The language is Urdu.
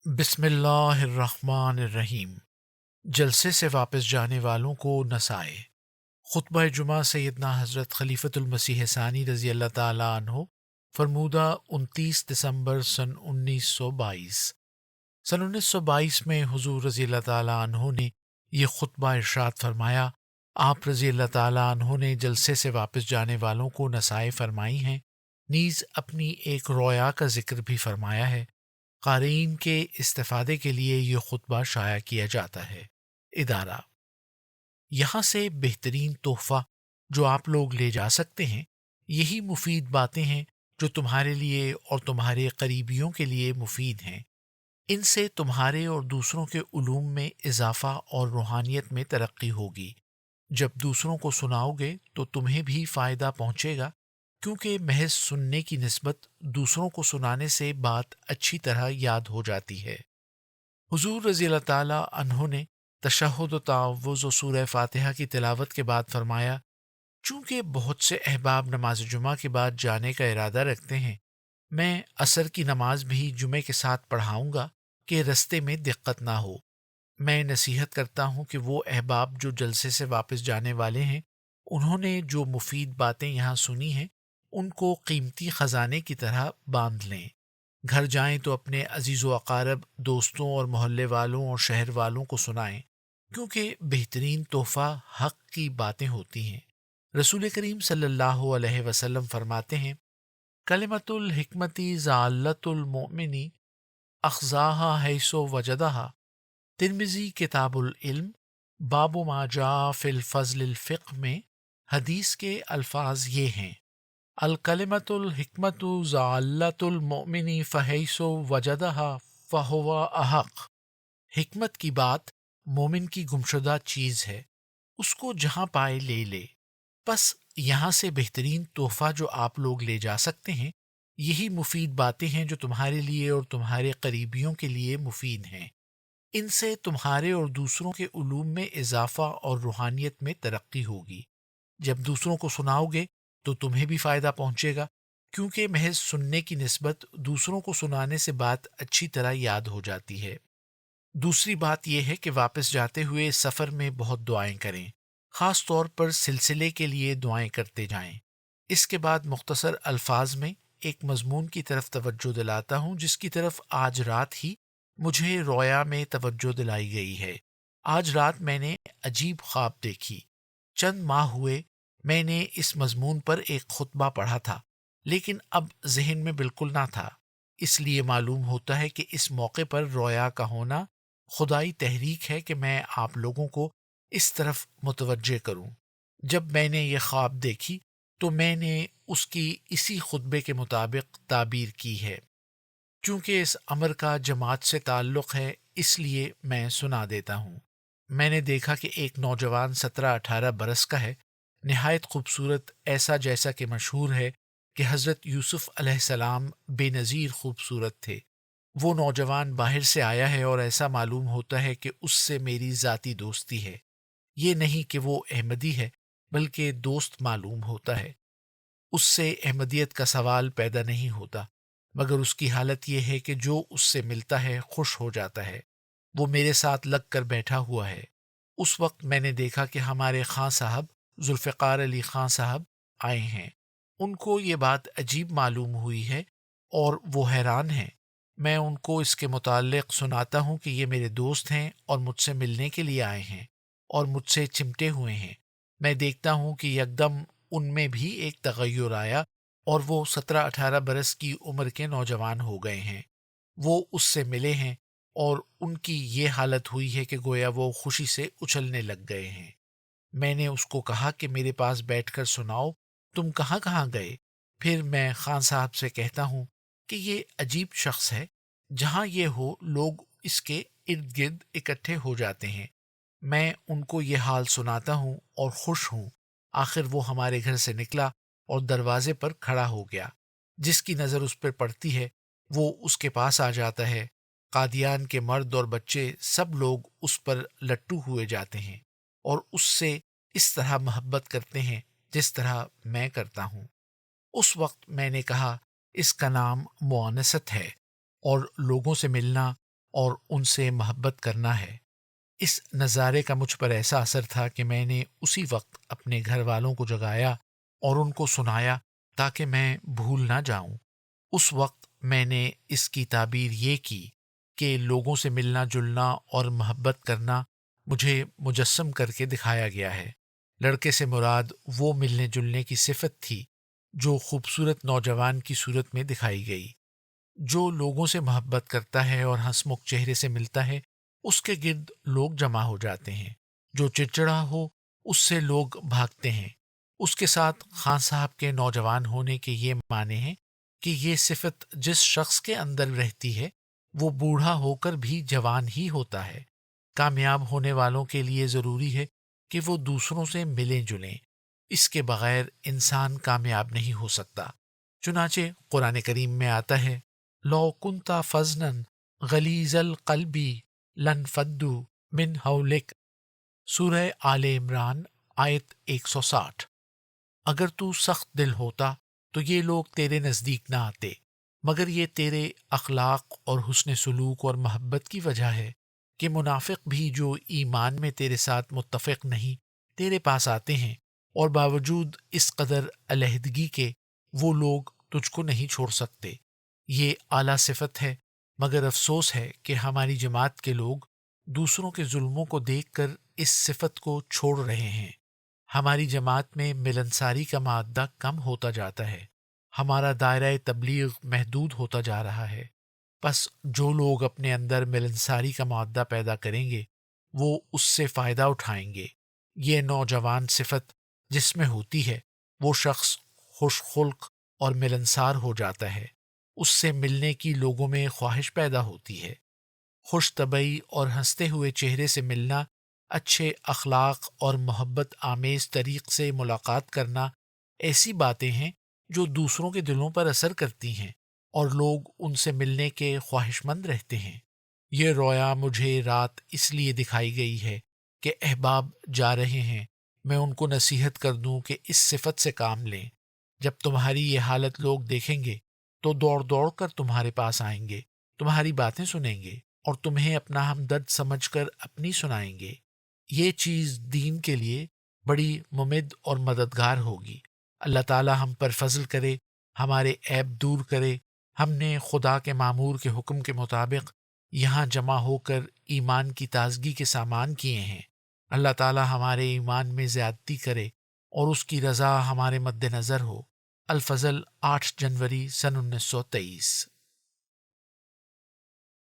بسم اللہ الرحمن الرحیم۔ جلسے سے واپس جانے والوں کو نسائے۔ خطبہ جمعہ سیدنا حضرت خلیفۃ المسیح ثانی رضی اللہ تعالیٰ عنہ، فرمودہ 29 دسمبر سن 1922۔ سن 1922 میں حضور رضی اللہ تعالیٰ عنہ نے یہ خطبہ ارشاد فرمایا۔ آپ رضی اللہ تعالیٰ عنہ نے جلسے سے واپس جانے والوں کو نصائح فرمائی ہیں، نیز اپنی ایک رویا کا ذکر بھی فرمایا ہے۔ قارئین کے استفادے کے لیے یہ خطبہ شائع کیا جاتا ہے۔ ادارہ: یہاں سے بہترین تحفہ جو آپ لوگ لے جا سکتے ہیں، یہی مفید باتیں ہیں جو تمہارے لیے اور تمہارے قریبیوں کے لیے مفید ہیں۔ ان سے تمہارے اور دوسروں کے علوم میں اضافہ اور روحانیت میں ترقی ہوگی۔ جب دوسروں کو سناؤ گے تو تمہیں بھی فائدہ پہنچے گا، کیونکہ محض سننے کی نسبت دوسروں کو سنانے سے بات اچھی طرح یاد ہو جاتی ہے۔ حضور رضی اللہ تعالیٰ عنہ نے تشہد و تعوذ و سورہ فاتحہ کی تلاوت کے بعد فرمایا، چونکہ بہت سے احباب نماز جمعہ کے بعد جانے کا ارادہ رکھتے ہیں، میں عصر کی نماز بھی جمعے کے ساتھ پڑھاؤں گا کہ رستے میں دقت نہ ہو۔ میں نصیحت کرتا ہوں کہ وہ احباب جو جلسے سے واپس جانے والے ہیں، انہوں نے جو مفید باتیں یہاں سنی ہیں، ان کو قیمتی خزانے کی طرح باندھ لیں۔ گھر جائیں تو اپنے عزیز و اقارب، دوستوں اور محلے والوں اور شہر والوں کو سنائیں، کیونکہ بہترین تحفہ حق کی باتیں ہوتی ہیں۔ رسول کریم صلی اللہ علیہ وسلم فرماتے ہیں، کلمۃ الحکمتی ضالۃ المؤمنی اخذاہا حیث وجدہا۔ ترمذی کتاب العلم، باب ما جاء فی الفضل الفقہ میں حدیث کے الفاظ یہ ہیں: الکلمۃ الحکمت ضالۃ المؤمن فحیث وجدہا فہو احق۔ حکمت کی بات مومن کی گمشدہ چیز ہے، اس کو جہاں پائے لے لے۔ پس یہاں سے بہترین تحفہ جو آپ لوگ لے جا سکتے ہیں، یہی مفید باتیں ہیں جو تمہارے لیے اور تمہارے قریبیوں کے لیے مفید ہیں۔ ان سے تمہارے اور دوسروں کے علوم میں اضافہ اور روحانیت میں ترقی ہوگی۔ جب دوسروں کو سناؤ گے تو تمہیں بھی فائدہ پہنچے گا، کیونکہ محض سننے کی نسبت دوسروں کو سنانے سے بات اچھی طرح یاد ہو جاتی ہے۔ دوسری بات یہ ہے کہ واپس جاتے ہوئے سفر میں بہت دعائیں کریں، خاص طور پر سلسلے کے لیے دعائیں کرتے جائیں۔ اس کے بعد مختصر الفاظ میں ایک مضمون کی طرف توجہ دلاتا ہوں، جس کی طرف آج رات ہی مجھے رویا میں توجہ دلائی گئی ہے۔ آج رات میں نے عجیب خواب دیکھی۔ چند ماہ ہوئے میں نے اس مضمون پر ایک خطبہ پڑھا تھا، لیکن اب ذہن میں بالکل نہ تھا۔ اس لیے معلوم ہوتا ہے کہ اس موقع پر رویا کا ہونا خدائی تحریک ہے کہ میں آپ لوگوں کو اس طرف متوجہ کروں۔ جب میں نے یہ خواب دیکھی تو میں نے اس کی اسی خطبے کے مطابق تعبیر کی ہے۔ چونکہ اس امر کا جماعت سے تعلق ہے، اس لیے میں سنا دیتا ہوں۔ میں نے دیکھا کہ ایک نوجوان 17-18 برس کا ہے، نہایت خوبصورت، ایسا جیسا کہ مشہور ہے کہ حضرت یوسف علیہ السلام بے نظیر خوبصورت تھے۔ وہ نوجوان باہر سے آیا ہے اور ایسا معلوم ہوتا ہے کہ اس سے میری ذاتی دوستی ہے۔ یہ نہیں کہ وہ احمدی ہے، بلکہ دوست معلوم ہوتا ہے۔ اس سے احمدیت کا سوال پیدا نہیں ہوتا، مگر اس کی حالت یہ ہے کہ جو اس سے ملتا ہے خوش ہو جاتا ہے۔ وہ میرے ساتھ لگ کر بیٹھا ہوا ہے۔ اس وقت میں نے دیکھا کہ ہمارے خاں صاحب ذوالفقار علی خاں صاحب آئے ہیں۔ ان کو یہ بات عجیب معلوم ہوئی ہے اور وہ حیران ہیں۔ میں ان کو اس کے متعلق سناتا ہوں کہ یہ میرے دوست ہیں اور مجھ سے ملنے کے لیے آئے ہیں اور مجھ سے چمٹے ہوئے ہیں۔ میں دیکھتا ہوں کہ یکدم ان میں بھی ایک تغیر آیا اور وہ 17-18 برس کی عمر کے نوجوان ہو گئے ہیں۔ وہ اس سے ملے ہیں اور ان کی یہ حالت ہوئی ہے کہ گویا وہ خوشی سے اچھلنے لگ گئے ہیں۔ میں نے اس کو کہا کہ میرے پاس بیٹھ کر سناؤ، تم کہاں کہاں گئے؟ پھر میں خان صاحب سے کہتا ہوں کہ یہ عجیب شخص ہے، جہاں یہ ہو لوگ اس کے ارد گرد اکٹھے ہو جاتے ہیں۔ میں ان کو یہ حال سناتا ہوں اور خوش ہوں۔ آخر وہ ہمارے گھر سے نکلا اور دروازے پر کھڑا ہو گیا۔ جس کی نظر اس پر پڑتی ہے وہ اس کے پاس آ جاتا ہے۔ قادیان کے مرد اور بچے سب لوگ اس پر لٹو ہوئے جاتے ہیں اور اس سے اس طرح محبت کرتے ہیں جس طرح میں کرتا ہوں۔ اس وقت میں نے کہا، اس کا نام مؤانست ہے، اور لوگوں سے ملنا اور ان سے محبت کرنا ہے۔ اس نظارے کا مجھ پر ایسا اثر تھا کہ میں نے اسی وقت اپنے گھر والوں کو جگایا اور ان کو سنایا تاکہ میں بھول نہ جاؤں۔ اس وقت میں نے اس کی تعبیر یہ کی کہ لوگوں سے ملنا جلنا اور محبت کرنا مجھے مجسم کر کے دکھایا گیا ہے۔ لڑکے سے مراد وہ ملنے جلنے کی صفت تھی جو خوبصورت نوجوان کی صورت میں دکھائی گئی۔ جو لوگوں سے محبت کرتا ہے اور ہنسمکھ چہرے سے ملتا ہے، اس کے گرد لوگ جمع ہو جاتے ہیں۔ جو چڑچڑا ہو، اس سے لوگ بھاگتے ہیں۔ اس کے ساتھ خان صاحب کے نوجوان ہونے کے یہ معنی ہیں کہ یہ صفت جس شخص کے اندر رہتی ہے وہ بوڑھا ہو کر بھی جوان ہی ہوتا ہے۔ کامیاب ہونے والوں کے لیے ضروری ہے کہ وہ دوسروں سے ملیں جلیں۔ اس کے بغیر انسان کامیاب نہیں ہو سکتا۔ چنانچہ قرآن کریم میں آتا ہے، لو کنتا فظنا غلیظ القلب لانفضوا من حولک، سورہ آل عمران آیت 160۔ اگر تو سخت دل ہوتا تو یہ لوگ تیرے نزدیک نہ آتے، مگر یہ تیرے اخلاق اور حسن سلوک اور محبت کی وجہ ہے کہ منافق بھی جو ایمان میں تیرے ساتھ متفق نہیں تیرے پاس آتے ہیں، اور باوجود اس قدر علیحدگی کے وہ لوگ تجھ کو نہیں چھوڑ سکتے۔ یہ اعلیٰ صفت ہے، مگر افسوس ہے کہ ہماری جماعت کے لوگ دوسروں کے ظلموں کو دیکھ کر اس صفت کو چھوڑ رہے ہیں۔ ہماری جماعت میں ملنساری کا مادہ کم ہوتا جاتا ہے، ہمارا دائرہ تبلیغ محدود ہوتا جا رہا ہے۔ پس جو لوگ اپنے اندر ملنساری کا مادہ پیدا کریں گے وہ اس سے فائدہ اٹھائیں گے۔ یہ نوجوان صفت جس میں ہوتی ہے وہ شخص خوش خلق اور ملنسار ہو جاتا ہے، اس سے ملنے کی لوگوں میں خواہش پیدا ہوتی ہے۔ خوش طبعی اور ہنستے ہوئے چہرے سے ملنا، اچھے اخلاق اور محبت آمیز طریق سے ملاقات کرنا ایسی باتیں ہیں جو دوسروں کے دلوں پر اثر کرتی ہیں اور لوگ ان سے ملنے کے خواہش مند رہتے ہیں۔ یہ رویا مجھے رات اس لیے دکھائی گئی ہے کہ احباب جا رہے ہیں، میں ان کو نصیحت کر دوں کہ اس صفت سے کام لیں۔ جب تمہاری یہ حالت لوگ دیکھیں گے تو دوڑ دوڑ کر تمہارے پاس آئیں گے، تمہاری باتیں سنیں گے اور تمہیں اپنا ہمدرد سمجھ کر اپنی سنائیں گے۔ یہ چیز دین کے لیے بڑی ممد اور مددگار ہوگی۔ اللہ تعالی ہم پر فضل کرے، ہمارے عیب دور کرے۔ ہم نے خدا کے مامور کے حکم کے مطابق یہاں جمع ہو کر ایمان کی تازگی کے سامان کیے ہیں۔ اللہ تعالی ہمارے ایمان میں زیادتی کرے اور اس کی رضا ہمارے مد نظر ہو۔ الفضل 8 جنوری سن 1923۔